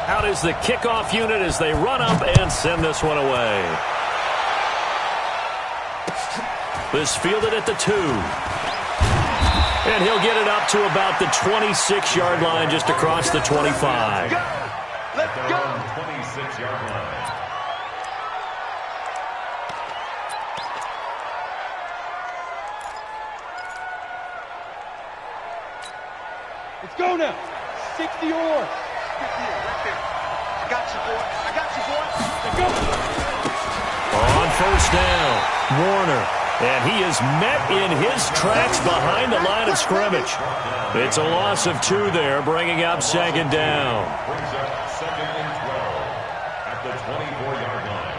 Out is the kickoff unit as they run up and send this one away. This fielded at the 2. And he'll get it up to about the 26-yard line, just across the 25. Let's go! 26-yard line. Let's go now. 60 or more. Right there. I got you, boy. I got you, boy. Let's go. On first down, Warner. And he is met in his tracks behind the line of scrimmage. It's a loss of 2 there, bringing up second down. Brings up second and 12 at the 24-yard line.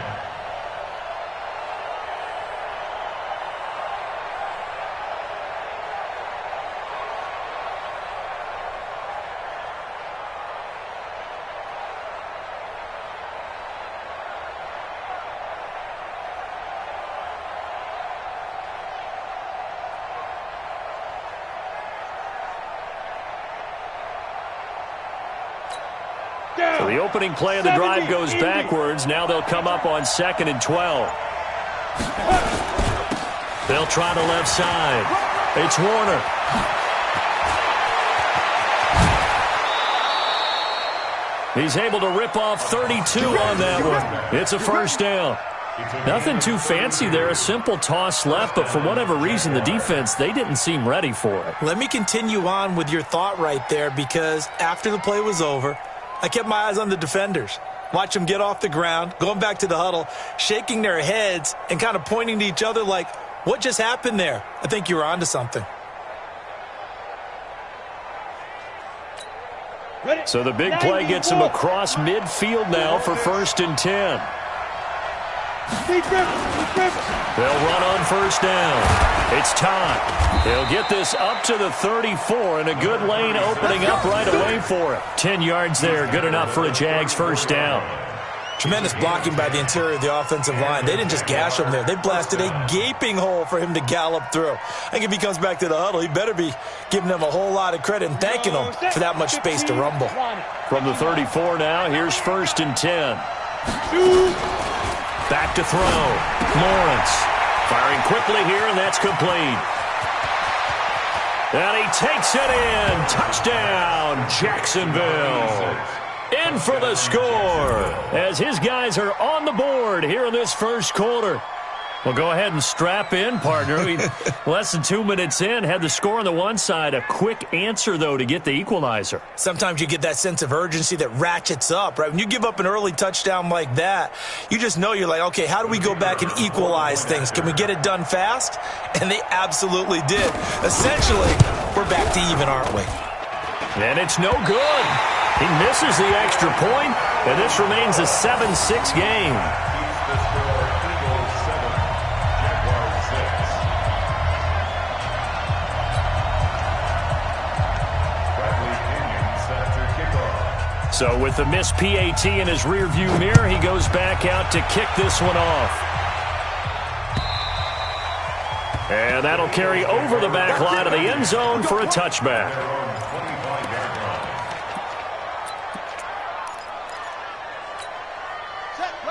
So the opening play of the drive goes backwards. Now they'll come up on second and 12. They'll try the left side. It's Warner. He's able to rip off 32 on that one. It's a first down. Nothing too fancy there. A simple toss left, but for whatever reason, the defense, they didn't seem ready for it. Let me continue on with your thought right there, because after the play was over, I kept my eyes on the defenders. Watch them get off the ground, going back to the huddle, shaking their heads and kind of pointing to each other like, what just happened there? I think you were onto something. So the big play gets him across midfield now for first and 10. They'll run on first down. It's Todd. He'll get this up to the 34, and a good lane opening up right away for him. 10 yards there, good enough for a Jags first down. Tremendous blocking by the interior of the offensive line. They didn't just gash him there. They blasted a gaping hole for him to gallop through. I think if he comes back to the huddle, he better be giving them a whole lot of credit and thanking them for that much space to rumble. From the 34 now, here's first and 10. Back to throw. Lawrence firing quickly here, and that's complete. And he takes it in. Touchdown, Jacksonville. In for the score as his guys are on the board here in this first quarter. Well, go ahead and strap in, partner. Less than 2 minutes in, had the score on the one side. A quick answer, though, to get the equalizer. Sometimes you get that sense of urgency that ratchets up, right? When you give up an early touchdown like that, you just know you're like, okay, how do we go back and equalize things? Can we get it done fast? And they absolutely did. Essentially, we're back to even, aren't we? And it's no good. He misses the extra point, and this remains a 7-6 game. So with the missed PAT in his rearview mirror, he goes back out to kick this one off. And that'll carry over the back line of the end zone for a touchback.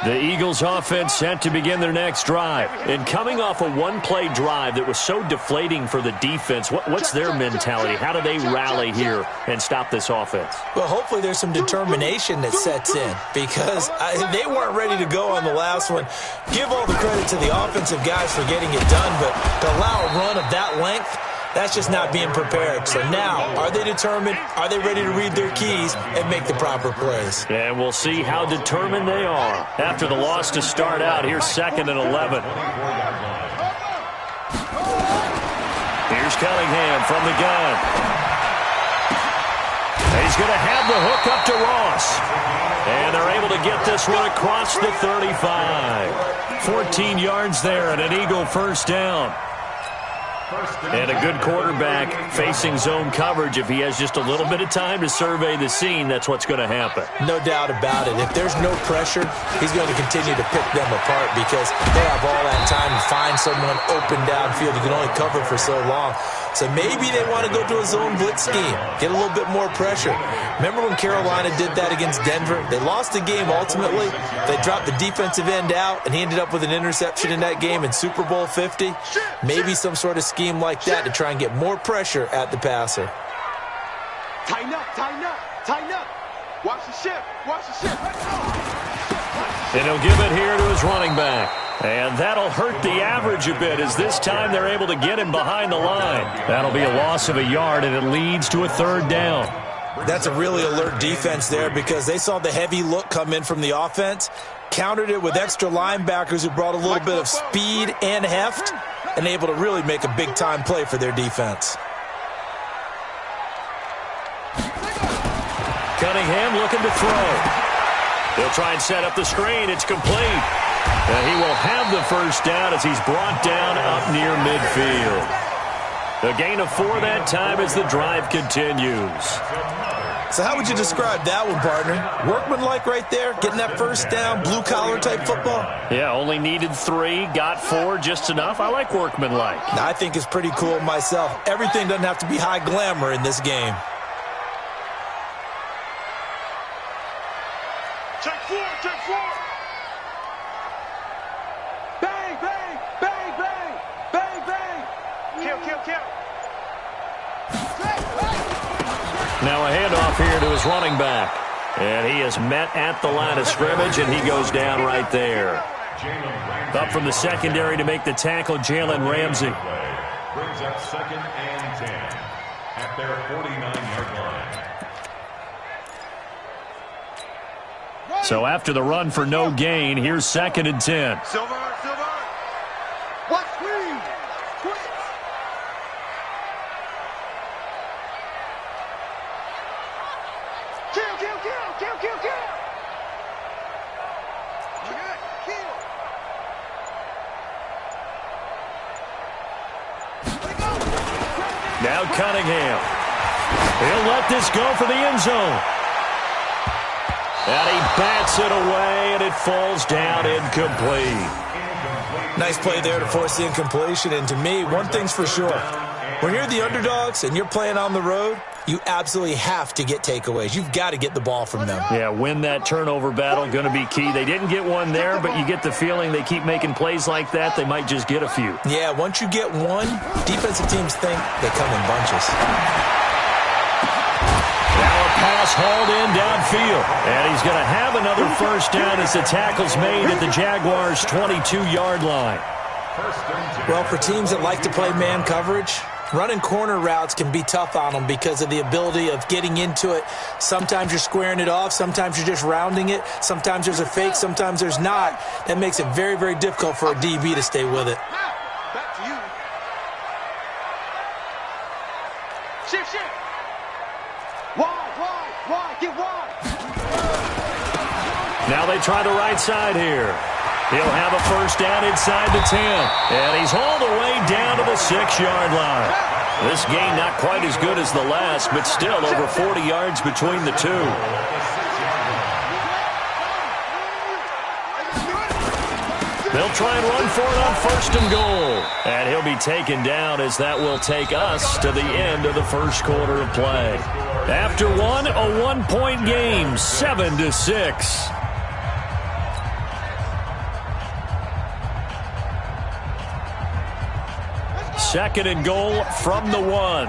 The Eagles offense set to begin their next drive. And coming off a one-play drive that was so deflating for the defense, what's their mentality? How do they rally here and stop this offense? Well, hopefully there's some determination that sets in, because they weren't ready to go on the last one. Give all the credit to the offensive guys for getting it done, but to allow a run of that length, that's just not being prepared. So now, are they determined? Are they ready to read their keys and make the proper plays? And we'll see how determined they are. After the loss to start out, here's second and 11. Here's Cunningham from the gun. He's going to have the hook up to Ross. And they're able to get this one across the 35. 14 yards there and an Eagle first down. And a good quarterback facing zone coverage. If he has just a little bit of time to survey the scene, that's what's going to happen. No doubt about it. If there's no pressure, he's going to continue to pick them apart, because they have all that time to find someone open downfield. You can only cover for so long. So maybe they want to go to a zone blitz scheme, get a little bit more pressure. Remember when Carolina did that against Denver? They lost the game ultimately. They dropped the defensive end out, and he ended up with an interception in that game in Super Bowl 50. Maybe some sort of scheme like that to try and get more pressure at the passer. Tighten up, tighten up, tighten up. Watch the ship, watch the ship. And he'll give it here to his running back. And that'll hurt the average a bit as this time they're able to get him behind the line. That'll be a loss of a yard, and it leads to a third down. That's a really alert defense there because they saw the heavy look come in from the offense, countered it with extra linebackers who brought a little bit of speed and heft, and able to really make a big-time play for their defense. Cunningham looking to throw. He'll try and set up the screen. It's complete. And he will have the first down as he's brought down up near midfield. A gain of 4 that time as the drive continues. So how would you describe that one, partner? Workmanlike right there, getting that first down, blue-collar type football? Yeah, only needed 3, got 4, just enough. I like workmanlike. I think it's pretty cool myself. Everything doesn't have to be high glamour in this game. Check 4, check 4. Bang, bang, bang, bang, bang, bang. Kill, kill, kill. Now a handoff here to his running back. And he is met at the line of scrimmage, and he goes down right there. Up from the secondary to make the tackle, Jalen Ramsey. Brings up 2nd and 10 at their 49-yard line. So after the run for no gain, here's 2nd and 10. Silver, silver. What screen? Quick. Kill, kill, kill, kill, kill, kill. Okay, kill. Now Cunningham. He'll let this go for the end zone. And he bats it away, and it falls down incomplete. Nice play there to force the incompletion. And to me, one thing's for sure. When you're the underdogs and you're playing on the road, you absolutely have to get takeaways. You've got to get the ball from them. Yeah, win that turnover battle, going to be key. They didn't get one there, but you get the feeling they keep making plays like that, they might just get a few. Yeah, once you get one, defensive teams think they come in bunches. Now a pass hauled in downfield. And he's going to have another first down as the tackle's made at the Jaguars' 22-yard line. Well, for teams that like to play man coverage, running corner routes can be tough on them because of the ability of getting into it. Sometimes you're squaring it off. Sometimes you're just rounding it. Sometimes there's a fake. Sometimes there's not. That makes it very, very difficult for a DB to stay with it. Back to you. Shift, shift. Wide, get wide. Now they try the right side here. He'll have a first down inside the 10. And he's hauled away down to the 6-yard line. This game not quite as good as the last, but still over 40 yards between the two. They'll try and run for it on 1st and goal. And he'll be taken down as that will take us to the end of the first quarter of play. After one, a 1-point game, 7-6. 2nd and goal from the 1.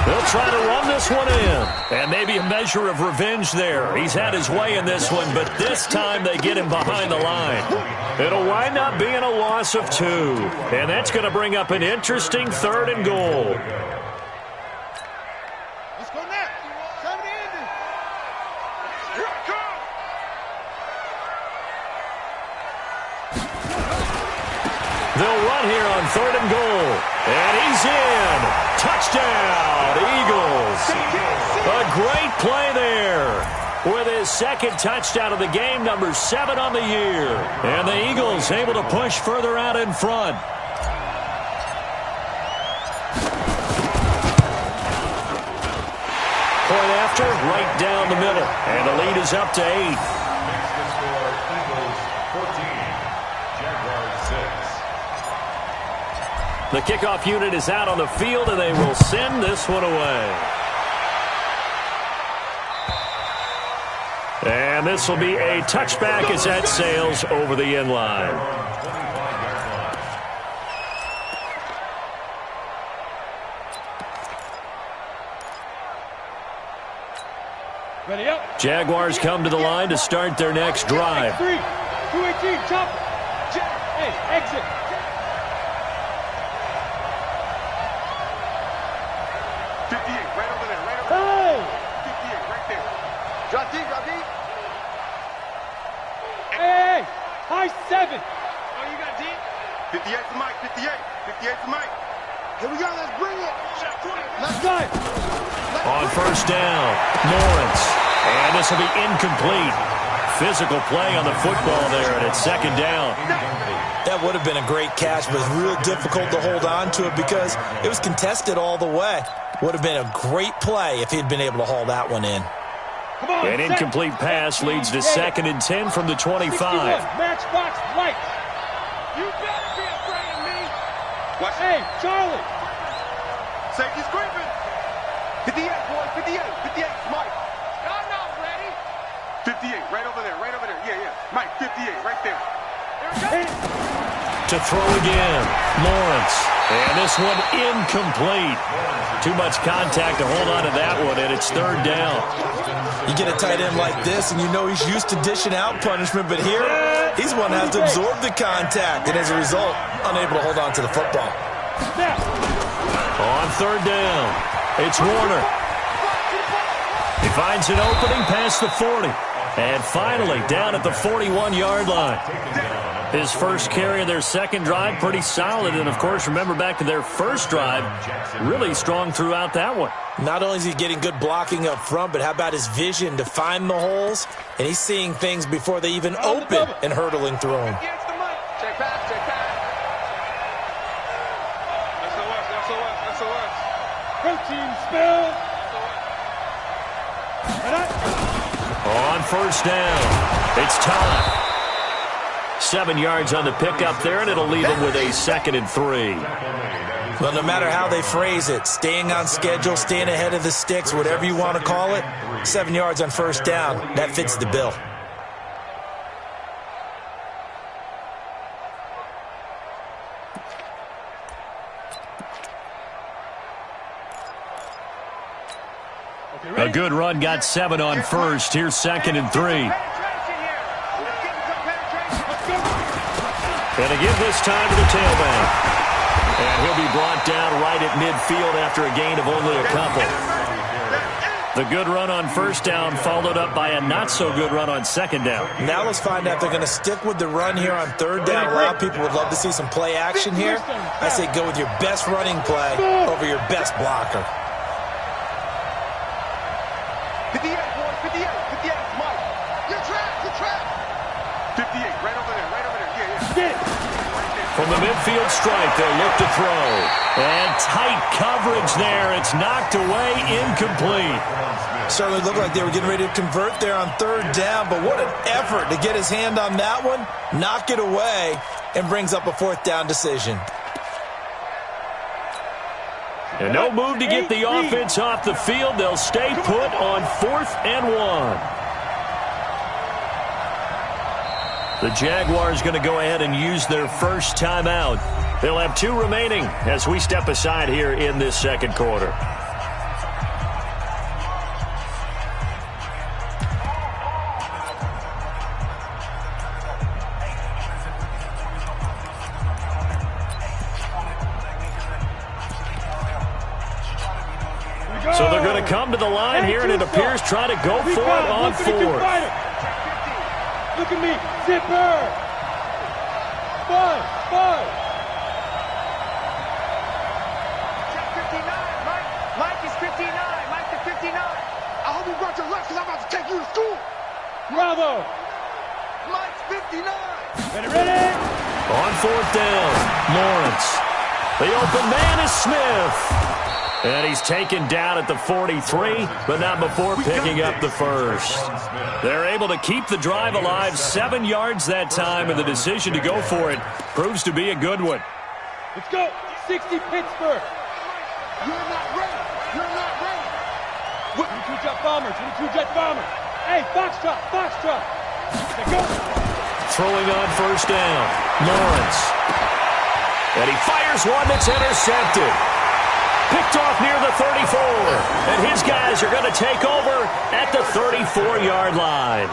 They'll try to run this one in. And maybe a measure of revenge there. He's had his way in this one, but this time they get him behind the line. It'll wind up being a loss of 2. And that's going to bring up an interesting 3rd and goal. Let's go next. Here it comes. They'll run here on 3rd and goal. And he's in. Touchdown, Eagles. A great play there. With his 2nd touchdown of the game, number 7 on the year. And the Eagles able to push further out in front. Point after, right down the middle. And the lead is up to 8. Next to score, Eagles 14, Jaguars The kickoff unit is out on the field, and they will send this one away. And this will be a touchback as that sails over the end line. Ready up. Jaguars come to the line to start their next drive. 3, 218, chop. Hey, exit. Right over there, right over Hey! there. 58, right there. Drop deep, drop deep. Hey! High 7. Oh, you got deep? 58 to Mike, 58. 58 to Mike. Here we go, let's bring it. Left side. On first down, Lawrence. And this will be incomplete. Physical play on the football there, and it's second down. That would have been a great catch, but it's real difficult to hold on to it because it was contested all the way. Would have been a great play if he'd been able to haul that one in. Come on, An incomplete pass leads to 2nd and 10 from the 25. 61, matchbox right. You better be afraid of me. Watch Hey, Charlie. Safety's creeping. 58, boys, 58. 58, Mike. I'm not ready. 58, right over there, right over there. Yeah, yeah. Mike, 58, right there. Hey. To throw again, Lawrence. And this one incomplete. Too much contact to hold on to that one, and it's 3rd down. You get a tight end like this, and you know he's used to dishing out punishment, but here, he's one that has to absorb the contact, and as a result, unable to hold on to the football. Snap. On 3rd down, it's Warner. He finds an opening past the 40. And finally, down at the 41-yard line. His first carry of their second drive, pretty solid. And, of course, remember back to their first drive, really strong throughout that one. Not only is he getting good blocking up front, but how about his vision to find the holes? And he's seeing things before they even open and hurtling through them. Check pass, check pass. SOS, SOS, SOS. Protein spill. On first down, it's time. 7 yards on the pickup there, and it'll leave him with a 2nd and 3. Well, no matter how they phrase it, staying on schedule, staying ahead of the sticks, whatever you want to call it, 7 yards on first down, that fits the bill. A good run got 7 on first. Here's 2nd and 3. And again this time to the tailback. And he'll be brought down right at midfield after a gain of only a couple. The good run on first down followed up by a not-so-good run on 2nd down. Now let's find out if they're going to stick with the run here on 3rd down. A lot of people would love to see some play action here. I say go with your best running play over your best blocker. 58, boys, 58, 58, Mike. You're trapped. 58, right over there, yeah, yeah. From the midfield stripe, they'll look to throw. And tight coverage there. It's knocked away, incomplete. Certainly looked like they were getting ready to convert there on 3rd down, but what an effort to get his hand on that one, knock it away, and brings up a 4th down decision. And no move to get the offense off the field. They'll stay put on 4th and 1. The Jaguars going to go ahead and use their first timeout. They'll have 2 remaining as we step aside here in this second quarter. So they're going to come to the line here, and it appears try to go for it on 4th. Look at me, zipper. 5. 59, Mike is 59, Mike is 59. I hope you brought your lunch because I'm about to take you to school. Bravo. Mike's 59. Ready? On 4th down, Lawrence. The open man is Smith. And he's taken down at the 43, but not before picking up the first. They're able to keep the drive alive, 7 yards that time, and the decision to go for it proves to be a good one. Let's go. 60 Pittsburgh. You're not ready. You're not ready. 22 Jet Bomber, 22 Jet Bomber. Hey, Foxtrot, Foxtrot. There goes. Throwing on first down. Lawrence. And he fires one that's intercepted. Picked off near the 34. And his guys are going to take over at the 34-yard line.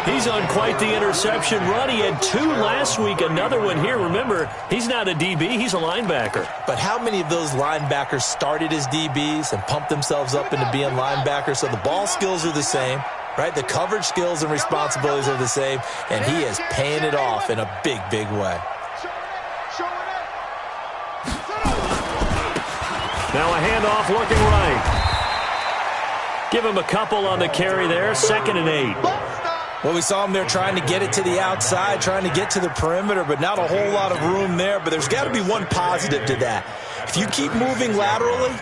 He's on quite the interception run. He had 2 last week, another one here. Remember, he's not a DB, he's a linebacker. But how many of those linebackers started as DBs and pumped themselves up into being linebackers? So the ball skills are the same, right? The coverage skills and responsibilities are the same, and he is paying it off in a big, big way. Now a handoff looking right. Give him a couple on the carry there, 2nd and 8. Well, we saw him there trying to get it to the outside, trying to get to the perimeter, but not a whole lot of room there. But there's got to be one positive to that. If you keep moving laterally,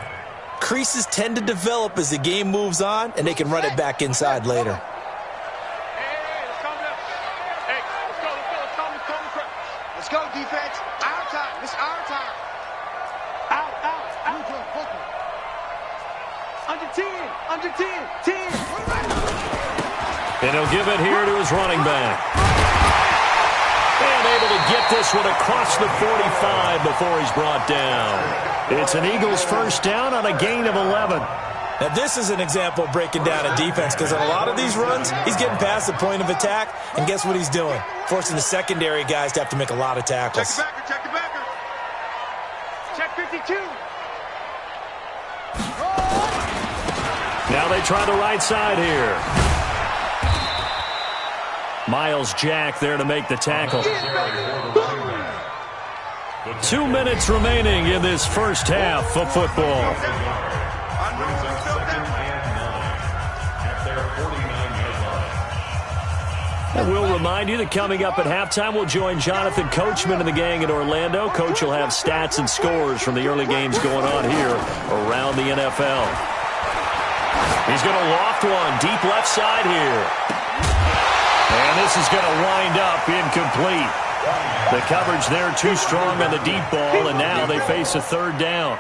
creases tend to develop as the game moves on, and they can run it back inside later. Hey, let's calm down. Hey, let's go. Let's go, defense. Our time. It's our time. Out. Under 10. And he'll give it here to his running back. And able to get this one across the 45 before he's brought down. It's an Eagles first down on a gain of 11. Now, this is an example of breaking down a defense, because in a lot of these runs, he's getting past the point of attack, and guess what he's doing? Forcing the secondary guys to have to make a lot of tackles. Check the backer. Check 52. Now they try the right side here. Miles Jack there to make the tackle. 2 minutes remaining in this first half of football. And we'll remind you that coming up at halftime, we'll join Jonathan Coachman and the gang in Orlando. Coach will have stats and scores from the early games going on here around the NFL. He's going to loft one deep left side here. And this is going to wind up incomplete. The coverage there too strong on the deep ball, and now they face a 3rd down.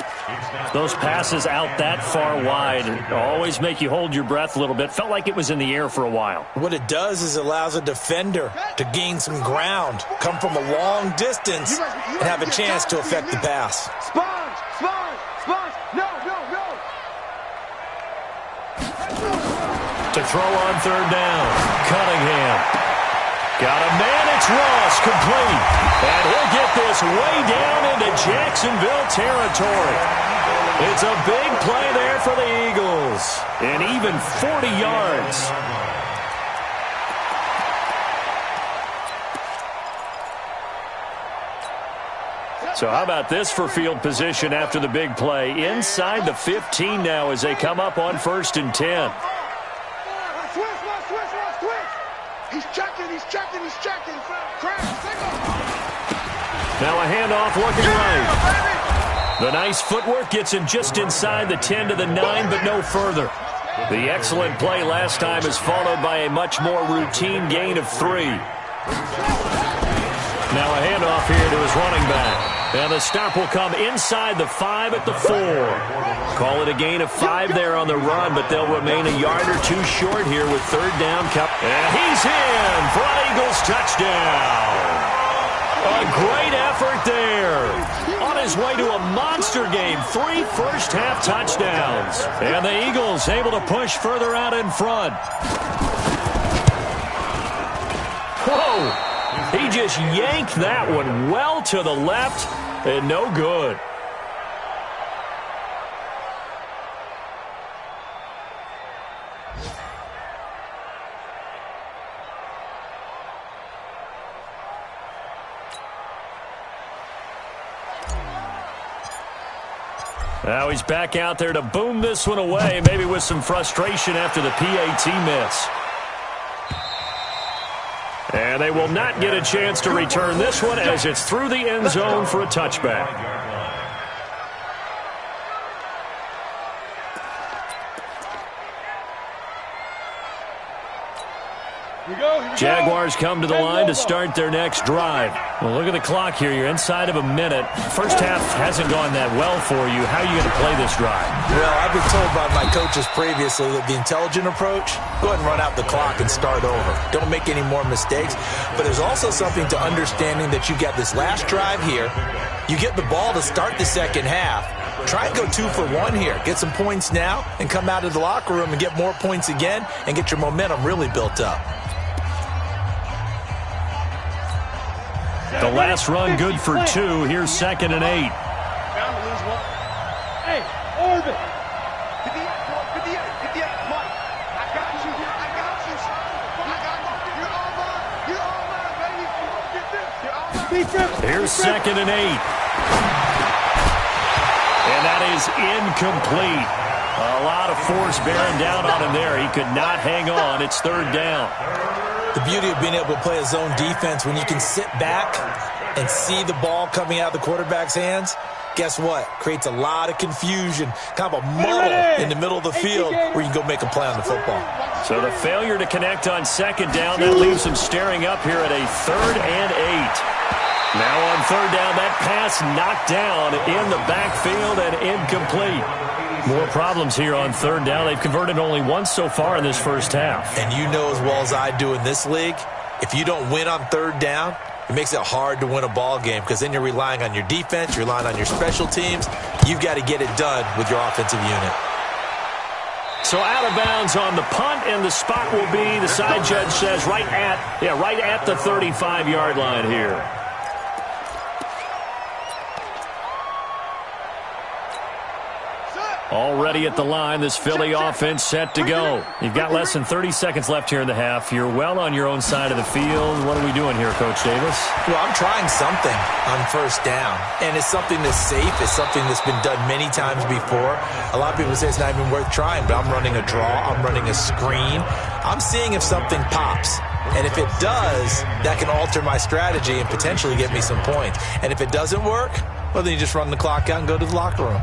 Those passes out that far wide always make you hold your breath a little bit. Felt like it was in the air for a while. What it does is allows a defender to gain some ground, come from a long distance, and have a chance to affect the pass. Sponge. No. To throw on 3rd down, Cunningham. Got a man, it's Ross, complete. And he'll get this way down into Jacksonville territory. It's a big play there for the Eagles. And even 40 yards. So how about this for field position after the big play? Inside the 15 now as they come up on 1st and 10. Switch. He's checking. Now a handoff looking right. The nice footwork gets him just inside the 10 to the 9, but no further. The excellent play last time is followed by a much more routine gain of 3. Now a handoff here to his running back. And the stop will come inside the 5 at the 4. Call it a gain of 5 there on the run, but they'll remain a yard or 2 short here with 3rd down. And he's in for an Eagles touchdown. A great effort there. On his way to a monster game, 3 first-half touchdowns. And the Eagles able to push further out in front. Whoa! He just yanked that one well to the left, and no good. Now he's back out there to boom this one away, maybe with some frustration after the PAT miss. And they will not get a chance to return this one as it's through the end zone for a touchback. Jaguars come to the line to start their next drive. Well, look at the clock here. You're inside of a minute. First half hasn't gone that well for you. How are you going to play this drive? Well, I've been told by my coaches previously that the intelligent approach, go ahead and run out the clock and start over. Don't make any more mistakes. But there's also something to understanding that you've got this last drive here. You get the ball to start the second half. Try and go 2 for 1 here. Get some points now and come out of the locker room and get more points again and get your momentum really built up. The last run good for 2. Here's 2nd and 8. Bound to lose one. Hey, Orbit. 58, 58, Mike. I got you. I got you. I got you. You're all mine. You're all mine, baby. Get this. You're all mine. Here's 2nd and 8. And that is incomplete. A lot of force bearing down on him there. He could not hang on. It's 3rd down. The beauty of being able to play a zone defense when you can sit back and see the ball coming out of the quarterback's hands, guess what? Creates a lot of confusion, kind of a muddle in the middle of the field where you can go make a play on the football. So the failure to connect on 2nd down, that leaves him staring up here at a 3rd and 8. Now on 3rd down, that pass knocked down in the backfield and incomplete. More problems here on 3rd down. They've converted only once so far in this first half. And you know as well as I do in this league, if you don't win on 3rd down, it makes it hard to win a ball game because then you're relying on your defense, you're relying on your special teams. You've got to get it done with your offensive unit. So out of bounds on the punt, and the spot will be, the side judge says, right at the 35-yard line here. Already at the line, this Philly offense set to go. You've got less than 30 seconds left here in the half. You're well on your own side of the field. What are we doing here, Coach Davis? Well, I'm trying something on 1st down, and it's something that's safe. It's something that's been done many times before. A lot of people say it's not even worth trying, but I'm running a draw. I'm running a screen. I'm seeing if something pops. And if it does, that can alter my strategy and potentially get me some points. And if it doesn't work, well, then you just run the clock out and go to the locker room.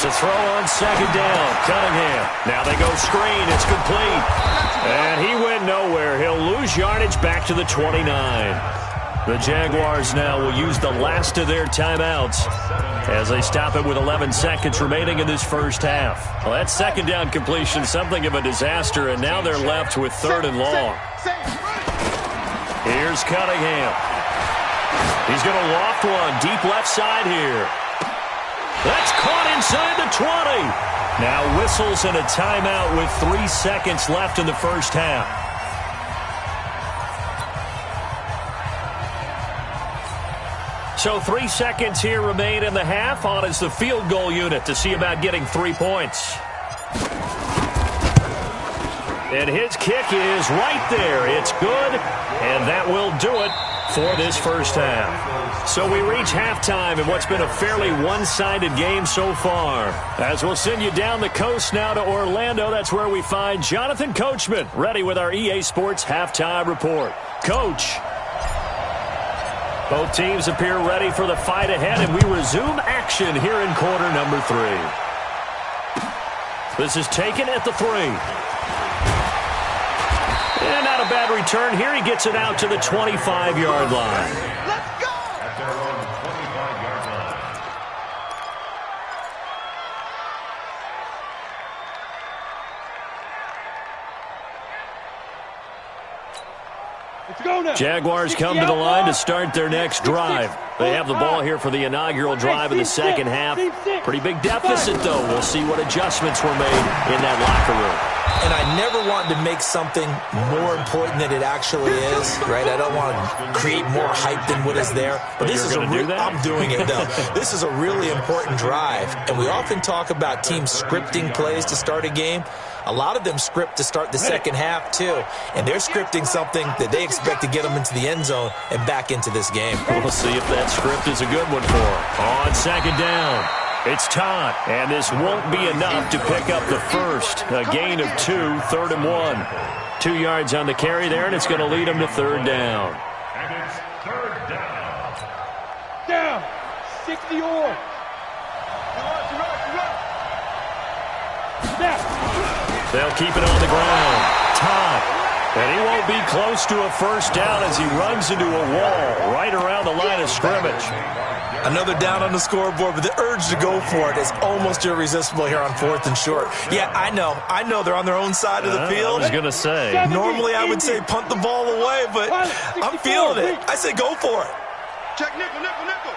To throw on 2nd down, Cunningham. Now they go screen. It's complete. And he went nowhere. He'll lose yardage back to the 29. The Jaguars now will use the last of their timeouts as they stop it with 11 seconds remaining in this first half. Well, that 2nd down completion, something of a disaster, and now they're left with 3rd and long. Here's Cunningham. He's going to loft one deep left side here. That's caught inside the 20. Now whistles and a timeout with 3 seconds left in the first half. So 3 seconds here remain in the half. On is the field goal unit to see about getting 3 points. And his kick is right there. It's good, and that will do it for this first half. So we reach halftime in what's been a fairly one-sided game so far. As we'll send you down the coast now to Orlando, that's where we find Jonathan Coachman, ready with our EA Sports Halftime Report. Coach. Both teams appear ready for the fight ahead, and we resume action here in quarter number 3. This is taken at the 3. And not a bad return here. He gets it out to the 25-yard line. Let's go! At their own 25-yard line. Let's go now. Jaguars come to the line to start their next drive. They have the ball here for the inaugural drive of the second half. Pretty big deficit, though. We'll see what adjustments were made in that locker room. And I never wanted to make something more important than it actually is, right? I don't want to create more hype than what is there. But this is I'm doing it, though. This is a really important drive. And we often talk about teams scripting plays to start a game. A lot of them script to start the second half, too. And they're scripting something that they expect to get them into the end zone and back into this game. We'll see if that script is a good one for them. On second down, it's Todd. And this won't be enough to pick up the first. A gain of 2, 3rd and 1. 2 yards on the carry there, and it's going to lead them to 3rd down. And it's 3rd down. Down. 60 or. They'll keep it on the ground. Todd. And he won't be close to a first down as he runs into a wall right around the line of scrimmage. Another down on the scoreboard, but the urge to go for it is almost irresistible here on 4th and short. Yeah, I know they're on their own side of the field. I was going to say. Normally I would say punt the ball away, but I'm feeling it. I say go for it. Check nickel, nickel, nickel.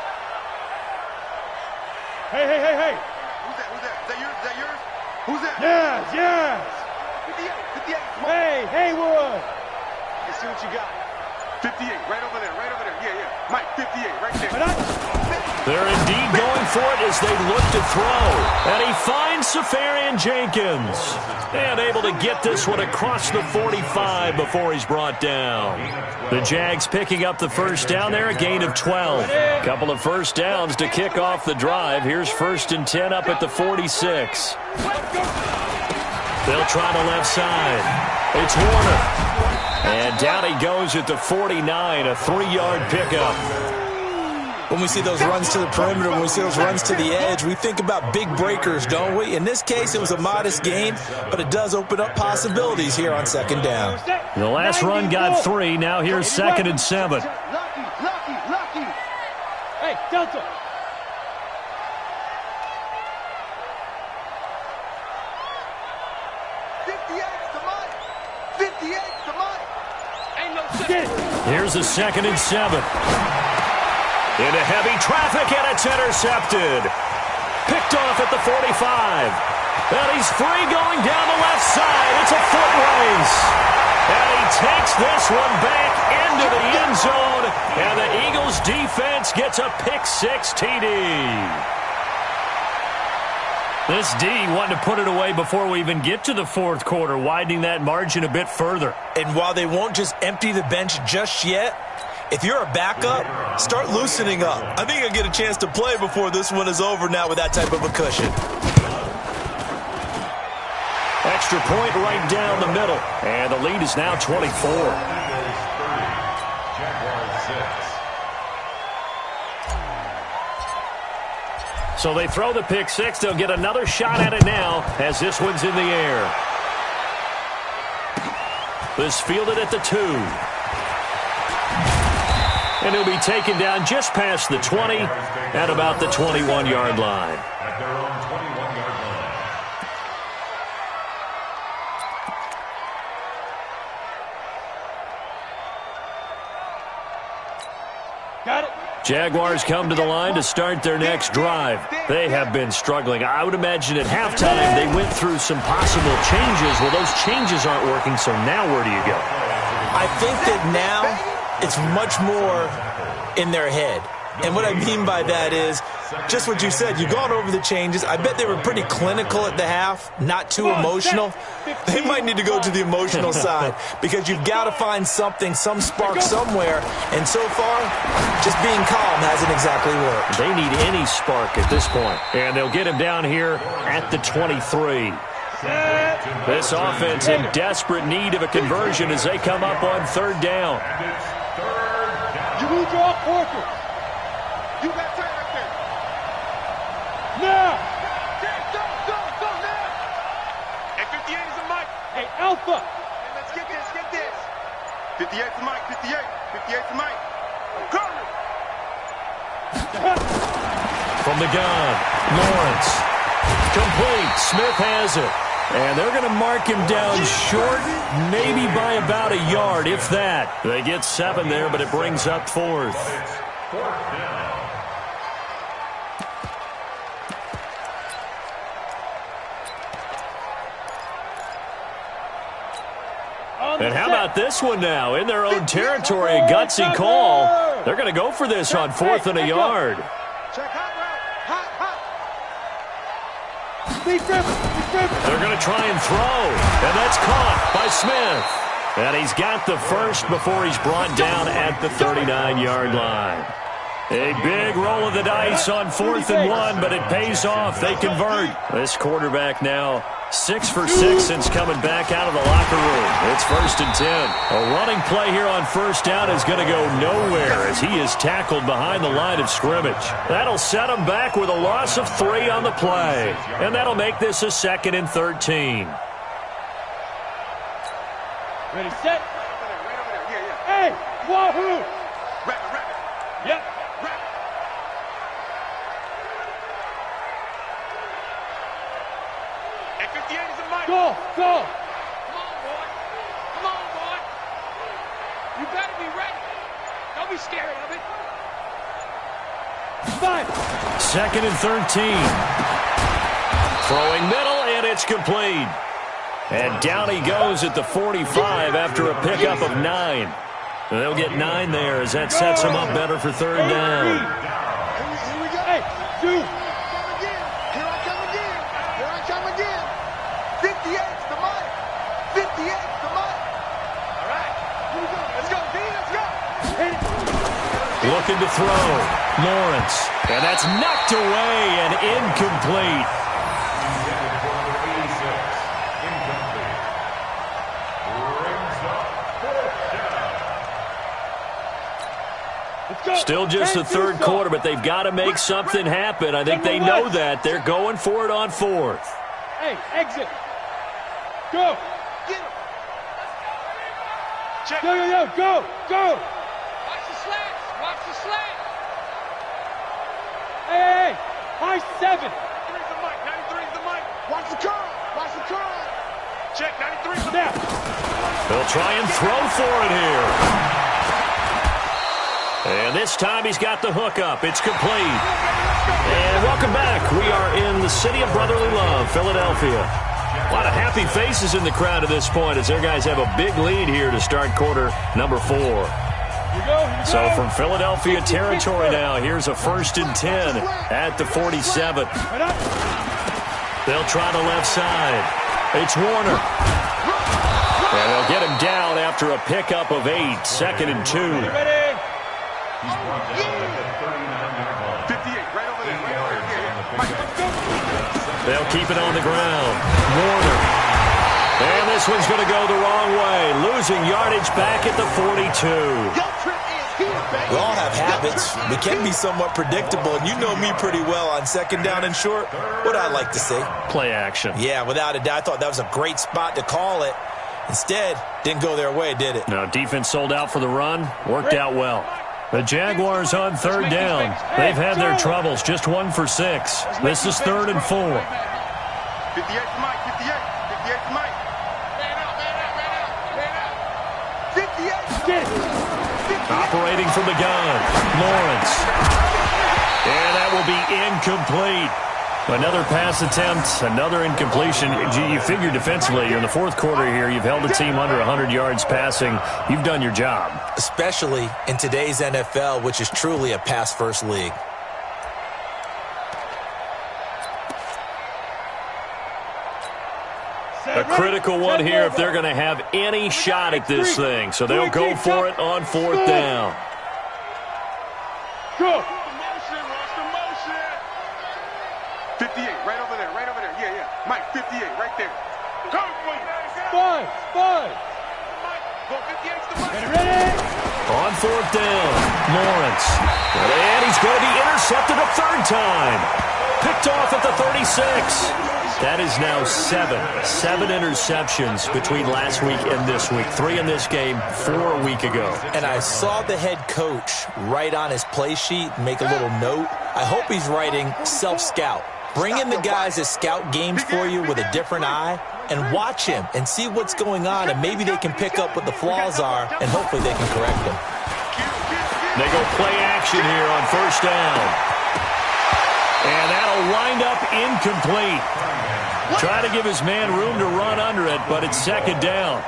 Hey. Who's that? Is that yours? Is that yours? Who's that? Yes. 58. Hey, Haywood. Let's see what you got. 58, right over there. Yeah. Mike, 58, right there. They're indeed going for it as they look to throw. And he finds Safarian Jenkins. And able to get this one across the 45 before he's brought down. The Jags picking up the first down there, a gain of 12. Couple of first downs to kick off the drive. Here's 1st and 10 up at the 46. They'll try the left side. It's Warner. And down he goes at the 49, a 3-yard pickup. When we see those runs to the perimeter, when we see those runs to the edge, we think about big breakers, don't we? In this case, it was a modest gain, but it does open up possibilities here on 2nd down. The last run got 3. Now here's 2nd and 7. Lucky. Hey, Delta. Here's a 2nd and 7. Into heavy traffic, and it's intercepted. Picked off at the 45. And he's free going down the left side. It's a foot race. And he takes this one back into the end zone. And the Eagles defense gets a pick-6 TD. This D wanted to put it away before we even get to the 4th quarter, widening that margin a bit further. And while they won't just empty the bench just yet, if you're a backup, start loosening up. I think you'll get a chance to play before this one is over now with that type of a cushion. Extra point right down the middle. And the lead is now 24. So they throw the pick-6. They'll get another shot at it now as this one's in the air. This fielded at the 2. And he'll be taken down just past the 20 at about the 21-yard line. At their own 21-yard line. Got it. Jaguars come to the line to start their next drive. They have been struggling. I would imagine at halftime they went through some possible changes. Well, those changes aren't working, so now where do you go? I think that now it's much more in their head. And what I mean by that is just what you said. You've gone over the changes. I bet they were pretty clinical at the half, not too emotional. They might need to go to the emotional side because you've got to find something, some spark somewhere. And so far, just being calm hasn't exactly worked. They need any spark at this point. And they'll get him down here at the 23. This offense in desperate need of a conversion as they come up on 3rd down. You need your quarter. You got time right there. Now. Go now. Hey, 58 is a Mike. Hey, Alpha. Hey, let's get this. 58 to Mike, 58. 58 to Mike. Curry. From the gun, Lawrence. Complete. Smith has it. And they're going to mark him down short, maybe by about a yard, if that. They get 7 there, but it brings up 4th. And how about this one now? In their own territory, a gutsy call. They're going to go for this on 4th and a yard. Check hot route. Hot. They're going to try and throw. And that's caught by Smith. And he's got the first before he's brought down at the 39-yard line. A big roll of the dice on 4th and 1, but it pays off. They convert. This quarterback now 6 for 6 since coming back out of the locker room. It's 1st and 10. A running play here on first down is going to go nowhere as he is tackled behind the line of scrimmage. That'll set him back with a loss of 3 on the play. And that'll make this a 2nd and 13. Ready, set. Right over there. Yeah, yeah. Hey, wahoo! Rapid. Yep. And 58 is a mic. Go! Come on, boy. Come on, boy. You better be ready. Don't be scared of it. 5. 2nd and 13. Throwing middle, and it's complete. And down he goes at the 45 after a pickup of 9. They'll get 9 there as that sets him up better for 3rd down. Here we go. Hey, 2. Here I come again. 58's the mic. 58's the mic. All right. Here we go. Let's go, D. Let's go. Looking to throw. Lawrence. And that's knocked away and incomplete. Still just the 3rd quarter, but they've got to make something happen. I think they know that. They're going for it on 4th. Hey, exit. Go. Get him. Check. Go. Watch the slants. Watch the slants. Hey. High 7. 93's the mic. 93's the mic. Watch the curl. Watch the curl. Check. 93's the Snap. They'll try and throw for it here. And this time he's got the hook up. It's complete. And welcome back. We are in the city of brotherly love, Philadelphia. A lot of happy faces in the crowd at this point as their guys have a big lead here to start quarter number 4. Here we go. So from Philadelphia territory now, here's a 1st and 10 at the 47. Right up. They'll try the left side. It's Warner. And they'll get him down after a pickup of 8, 2nd and 2. Ready. He's brought down at the 39-yard line. 58, right over there. Right over there. They'll keep it on the ground. Warner. And this one's going to go the wrong way. Losing yardage back at the 42. Your trip is here, baby. We all have habits. We can be somewhat predictable, and you know me pretty well on 2nd down and short. What I like to say? Play action. Yeah, without a doubt. I thought that was a great spot to call it. Instead, didn't go their way, did it? No, defense sold out for the run. Worked out well. The Jaguars on 3rd down. They've had their troubles. Just 1 for 6. This is 3rd and 4. 58's the mic. 58's the mic. Man out. 58's Get it. Operating from the gun. Lawrence. And that will be incomplete. Another pass attempt, another incompletion. You figure defensively, in the 4th quarter here, you've held the team under 100 yards passing. You've done your job. Especially in today's NFL, which is truly a pass-first league. A critical one here if they're going to have any shot at this thing. So they'll go for it on 4th down. Go. 58, right over there. Yeah. Mike, 58, right there. Go, boy. 5. Go, 58's the mic. Ready. On 4th down, Lawrence. And he's going to be intercepted a 3rd time. Picked off at the 36. That is now 7 interceptions between last week and this week. 3 in this game, 4 a week ago. And I saw the head coach write on his play sheet, make a little note. I hope he's writing self-scout. Bring in the guys that scout games for you with a different eye and watch him and see what's going on, and maybe they can pick up what the flaws are, and hopefully they can correct them. They go play action here on 1st down. And that'll wind up incomplete. Try to give his man room to run under it, but it's 2nd down.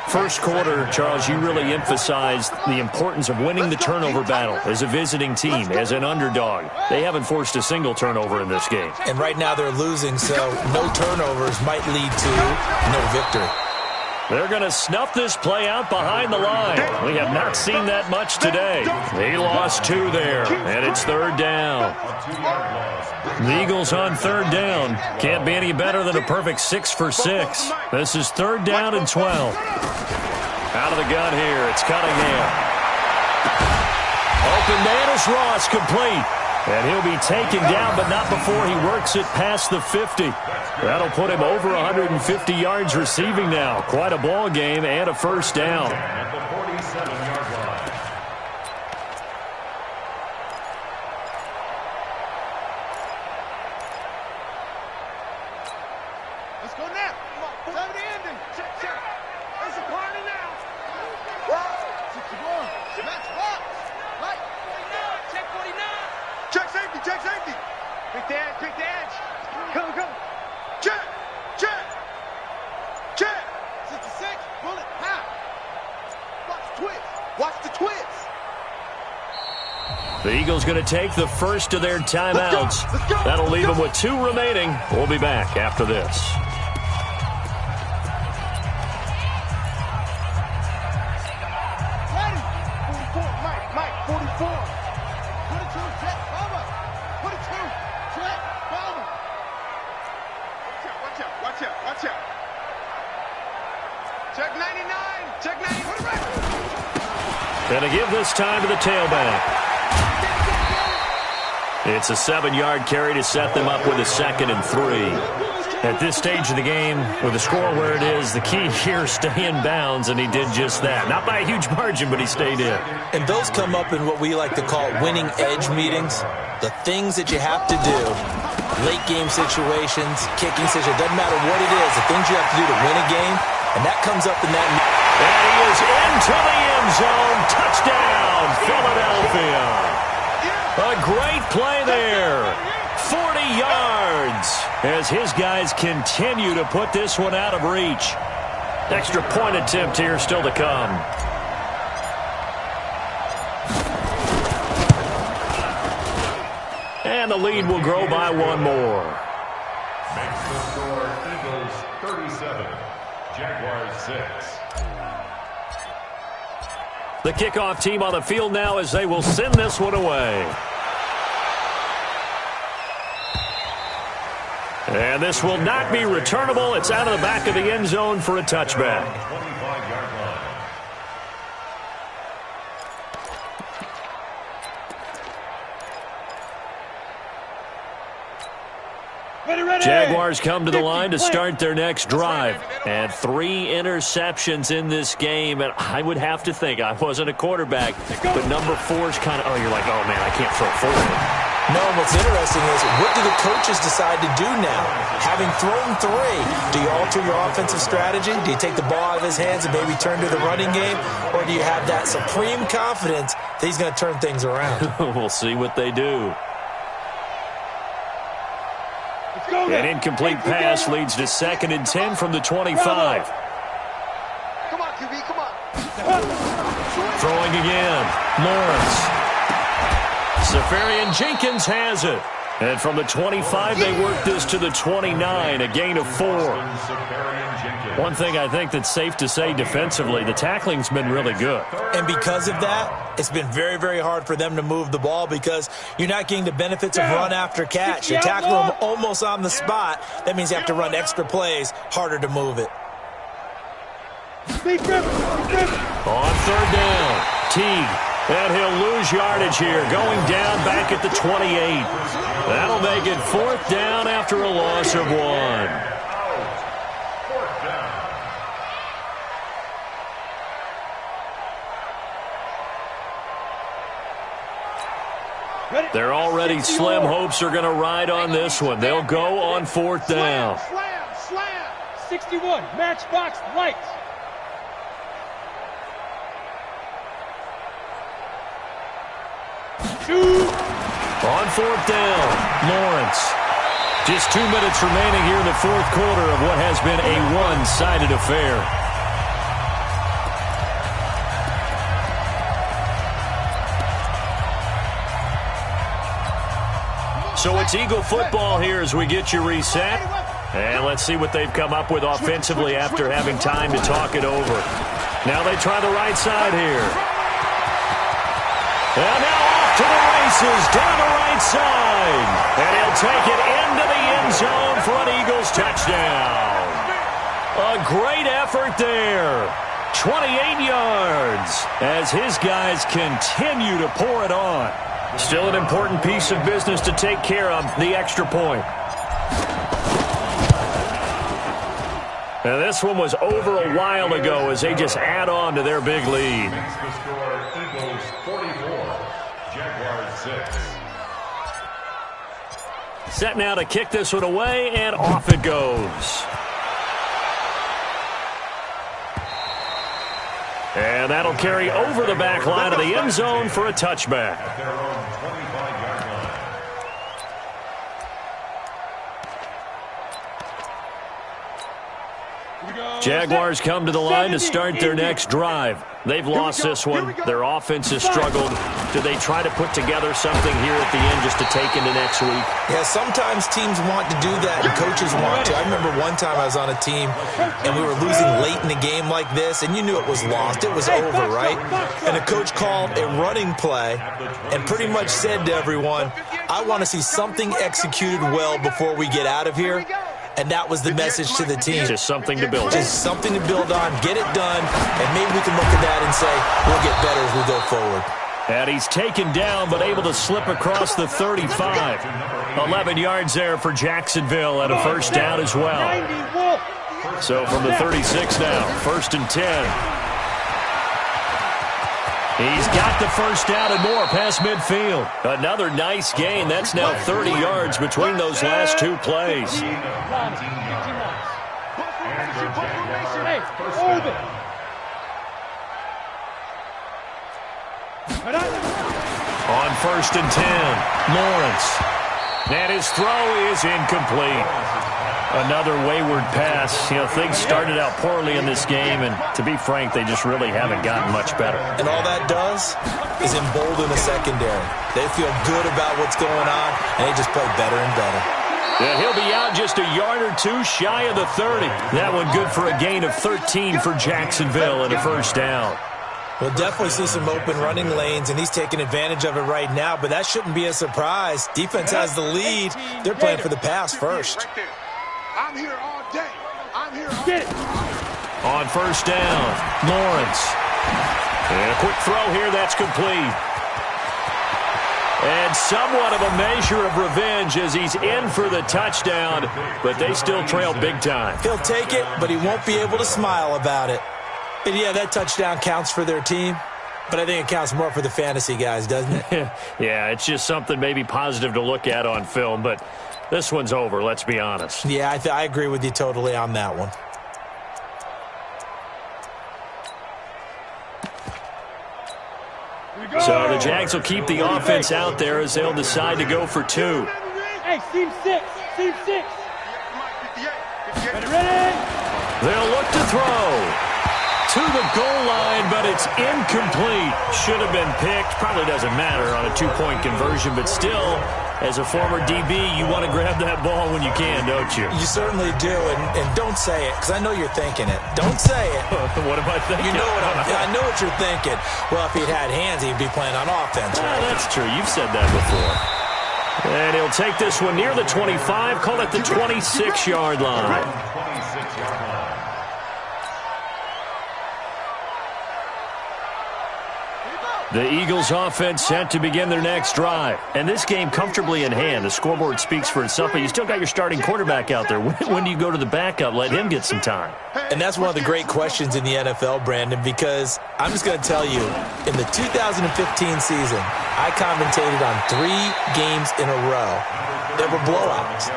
First quarter, Charles, you really emphasized the importance of winning the turnover battle as a visiting team, as an underdog. They haven't forced a single turnover in this game. And right now they're losing, so no turnovers might lead to no victory. They're going to snuff this play out behind the line. We have not seen that much today. He lost 2 there, and it's 3rd down. The Eagles on 3rd down. Can't be any better than a perfect 6 for 6. This is 3rd down and 12. Out of the gun here, it's Cunningham. Open man is Ross, complete. And he'll be taken down, but not before he works it past the 50. That'll put him over 150 yards receiving now. Quite a ball game and a first down. At the 47-yard line. Let's go now. Come on. 7 ending. Check, check. There's a party now. Whoa. 61. Match box. Right. 49. Check 49. Check safety. Check safety. Quick the edge. Quick the edge. Come, come. Check. Check. Check. 66. Bullet. How? Watch the twist. Watch the twist. The Eagles going to take the first of their timeouts. That'll leave them with 2 remaining. We'll be back after this. Ready. 44. Mike. 44. 22. Jet. Bomber. 22. Jet. Bomber. Watch out. Watch out. Watch out. Check 99. Check 90. Put it right. Going to give this time to the tailback. It's a 7-yard carry to set them up with a 2nd and 3. At this stage of the game, with the score where it is, the key here is stay in bounds, and he did just that. Not by a huge margin, but he stayed in. And those come up in what we like to call winning edge meetings. The things that you have to do, late game situations, kicking situations, doesn't matter what it is, the things you have to do to win a game, and that comes up in that. And he is into the end zone. Touchdown, Philadelphia. A great play there. 40 yards as his guys continue to put this one out of reach. Extra point attempt here still to come. And the lead will grow by 1 more. Makes the score Eagles 37, Jaguars 6. The kickoff team on the field now as they will send this one away. And this will not be returnable. It's out of the back of the end zone for a touchback. 25-yard line. Jaguars come to the line to start their next drive. And 3 interceptions in this game. And I would have to think, I wasn't a quarterback, but number 4's kind of, you're like, oh, man, I can't throw 4. No, what's interesting is, what do the coaches decide to do now? Having thrown 3, do you alter your offensive strategy? Do you take the ball out of his hands and maybe turn to the running game? Or do you have that supreme confidence that he's going to turn things around? We'll see what they do. An incomplete pass leads to 2nd and 10 from the 25. Come on, QB, come on. Throwing again. Lawrence. Safarian Jenkins has it. And from the 25, they work this to the 29, a gain of 4. One thing I think that's safe to say defensively, the tackling's been really good. And because of that, it's been very, very hard for them to move the ball because you're not getting the benefits of run after catch. You tackle them almost on the spot. That means you have to run extra plays, harder to move it. On 3rd down, Teague. And he'll lose yardage here, going down back at the 28. That'll make it 4th down after a loss of 1. Their already slim hopes are going to ride on this one. They'll go on 4th down. Slam. 61, matchbox lights. On 4th down, Lawrence. Just 2 minutes remaining here in the 4th quarter of what has been a one-sided affair. So it's Eagle football here as we get you reset. And let's see what they've come up with offensively after having time to talk it over. Now they try the right side here. And now off to the races, down the right side. And he'll take it into the end zone for an Eagles touchdown. A great effort there. 28 yards as his guys continue to pour it on. Still an important piece of business to take care of, the extra point. Now this one was over a while ago as they just add on to their big lead. Makes the score Eagles 44, Jaguars 6. Set now to kick this one away, and off it goes. And that'll carry over the back line of the end zone for a touchback. At their own 25-yard line. Jaguars come to the line to start their next drive. They've lost this one. Their offense has struggled. Do they try to put together something here at the end just to take into next week? Yeah, sometimes teams want to do that and coaches want to. I remember one time I was on a team and we were losing late in the game like this, and you knew it was lost. It was over, right? And the coach called a running play and pretty much said to everyone, I want to see something executed well before we get out of here. And that was the message to the team. Just something to build on. Just something to build on, get it done, and maybe we can look at that and say, we'll get better as we go forward. And he's taken down, but able to slip across the 35. 11 yards there for Jacksonville and a first down as well. So from the 36 now, 1st and 10. He's got the first down and more past midfield. Another nice gain. That's now 30 yards between those last two plays. On 1st and 10, Lawrence. And his throw is incomplete. Another wayward pass. You know, things started out poorly in this game, and to be frank, they just really haven't gotten much better. And all that does is embolden the secondary. They feel good about what's going on, and they just play better and better. Yeah, he'll be out just a yard or two shy of the 30. That one good for a gain of 13 for Jacksonville and a first down. We'll definitely see some open running lanes, and he's taking advantage of it right now, but that shouldn't be a surprise. Defense has the lead. They're playing for the pass first. I'm here all day. I'm here all day. On 1st down, Lawrence. And a quick throw here, that's complete. And somewhat of a measure of revenge as he's in for the touchdown, but they still trail big time. He'll take it, but he won't be able to smile about it. And yeah, that touchdown counts for their team, but I think it counts more for the fantasy guys, doesn't it? Yeah, it's just something maybe positive to look at on film, but this one's over, let's be honest. Yeah, I agree with you totally on that one. So the Jags will keep the offense out there as they'll decide to go for two. Hey, seam 6. Seam 6. Ready? They'll look to throw to the goal line, but it's incomplete. Should have been picked. Probably doesn't matter on a two-point conversion, but still, as a former DB, you want to grab that ball when you can, don't you? You certainly do, and don't say it, because I know you're thinking it. Don't say it. What am I thinking? You know I know what you're thinking. Well, if he'd had hands, he'd be playing on offense, right? That's true. You've said that before. And he'll take this one near the 25, call it the 26-yard line. 26-yard line. The Eagles offense set to begin their next drive. And this game comfortably in hand. The scoreboard speaks for itself, but you still got your starting quarterback out there. When do you go to the backup? Let him get some time. And that's one of the great questions in the NFL, Brandon, because I'm just going to tell you, in the 2015 season, I commentated on 3 games in a row. There were blowouts.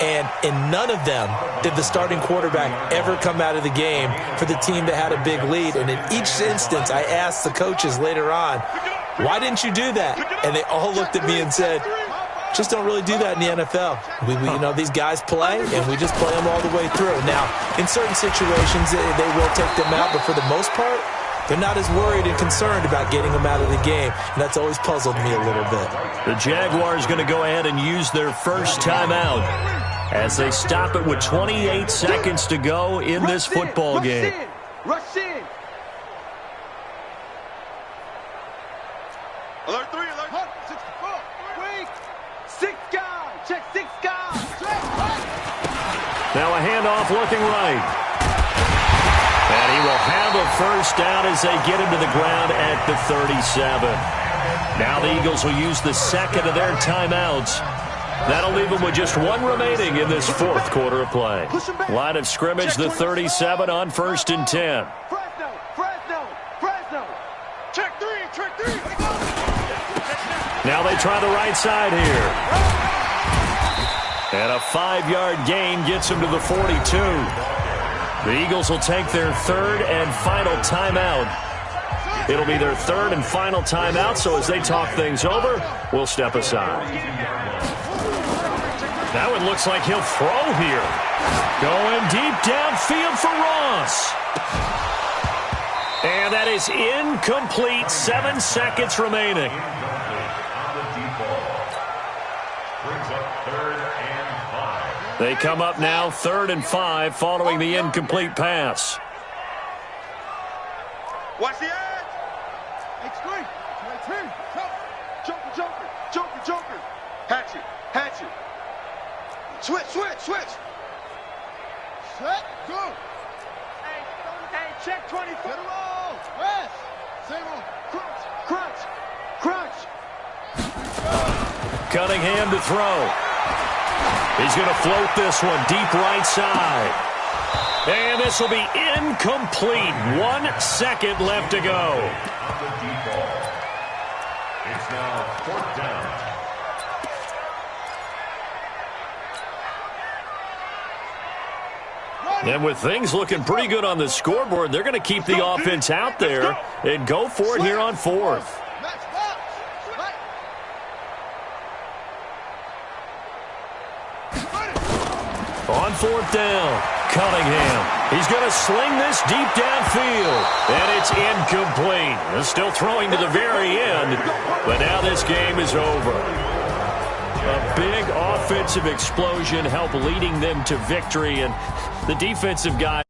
And in none of them did the starting quarterback ever come out of the game for the team that had a big lead. And in each instance, I asked the coaches later on, why didn't you do that? And they all looked at me and said, just don't really do that in the NFL. We these guys play, and we just play them all the way through. Now, in certain situations, they will take them out, but for the most part, they're not as worried and concerned about getting them out of the game, and that's always puzzled me a little bit. The Jaguars going to go ahead and use their first timeout. as they stop it with 28 seconds to go in this football game. Rush in. Alert 3, alert 64. Wait. 6 guys. Check 6 guys. Now a handoff looking right. And he will have a first down as they get him to the ground at the 37. Now the Eagles will use the second of their timeouts. That'll leave them with just one remaining in this fourth quarter of play. Line of scrimmage, the 37 on 1st and 10. Fresno. Check 3. Now they try the right side here. And a 5-yard gain gets them to the 42. The Eagles will take their third and final timeout. It'll be their third and final timeout, so as they talk things over, we'll step aside. Now it looks like he'll throw here. Going deep downfield for Ross. And that is incomplete. 7 seconds remaining. They come up now 3rd and 5 following the incomplete pass. Watch the edge. X3. Joker. Hatchet. Switch. Set, go. Hey, check 24. Get it all. West. Same on. Crunch. Cunningham to throw. He's going to float this one deep right side. And this will be incomplete. 1 second left to go. It's now 4th down. And with things looking pretty good on the scoreboard, they're going to keep the offense out there and go for it here on 4th. On 4th down, Cunningham. He's going to sling this deep downfield. And it's incomplete. They're still throwing to the very end, but now this game is over. A big offensive explosion helped leading them to victory, and the defensive guys